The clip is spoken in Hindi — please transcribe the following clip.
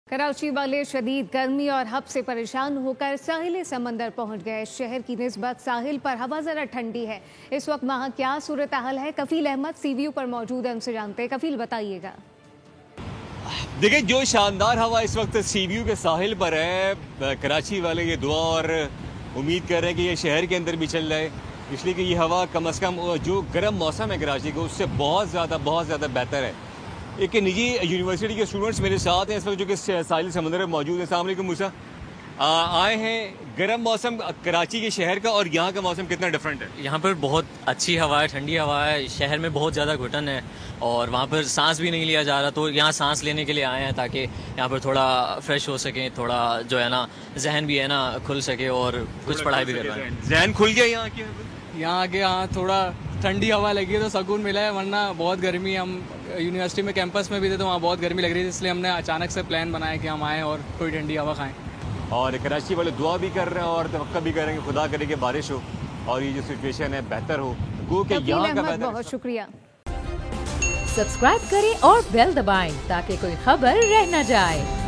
कराची वाले शदीद गर्मी और हब से परेशान होकर साहिल समंदर पहुंच गए। शहर की निस्बत साहिल पर हवा जरा ठंडी है। इस वक्त वहां क्या सूरत हाल है, कफील अहमद सीवीयू पर मौजूद है, उनसे जानते हैं। कफील बताइएगा। देखिए, जो शानदार हवा इस वक्त सीवीयू के साहिल पर है, कराची वाले ये दुआ और उम्मीद कर रहे हैं कि ये शहर के अंदर भी चल जाए, इसलिए कि ये हवा कम अज़ कम जो गर्म मौसम है कराची को उससे बहुत ज़्यादा बेहतर है। एक निजी यूनिवर्सिटी के स्टूडेंट्स मेरे साथ हैं इस वक्त, जो कि साहिल समंदर में मौजूद है। अस्सलाम वालेकुम मूसा, आए हैं गर्म मौसम कराची के शहर का और यहाँ का मौसम कितना डिफरेंट है? यहाँ पर बहुत अच्छी हवा है, ठंडी हवा है। शहर में बहुत ज़्यादा घुटन है और वहाँ पर सांस भी नहीं लिया जा रहा, तो यहाँ सांस लेने के लिए आए हैं ताकि यहाँ पर थोड़ा फ्रेश हो सके, थोड़ा जो है ना जहन भी है ना खुल सके और कुछ पढ़ाई भी कर पाए। जहन खुल गया यहाँ आके हाँ थोड़ा ठंडी हवा लगी है तो सुकून मिला है, वरना बहुत गर्मी। हम यूनिवर्सिटी में कैंपस में भी थे तो वहाँ बहुत गर्मी लग रही थी, इसलिए हमने अचानक से प्लान बनाया कि हम आएँ और थोड़ी ठंडी हवा खाएं। और कराची वाले दुआ भी कर रहे हैं और तवक्का भी करेंगे खुदा करे कि बारिश हो और ये जो सिचुएशन है बेहतर हो। गो के यहाँ का बेहतर। बहुत शुक्रिया। सब्सक्राइब करें और बेल दबाएं ताकि कोई खबर रह न जाए।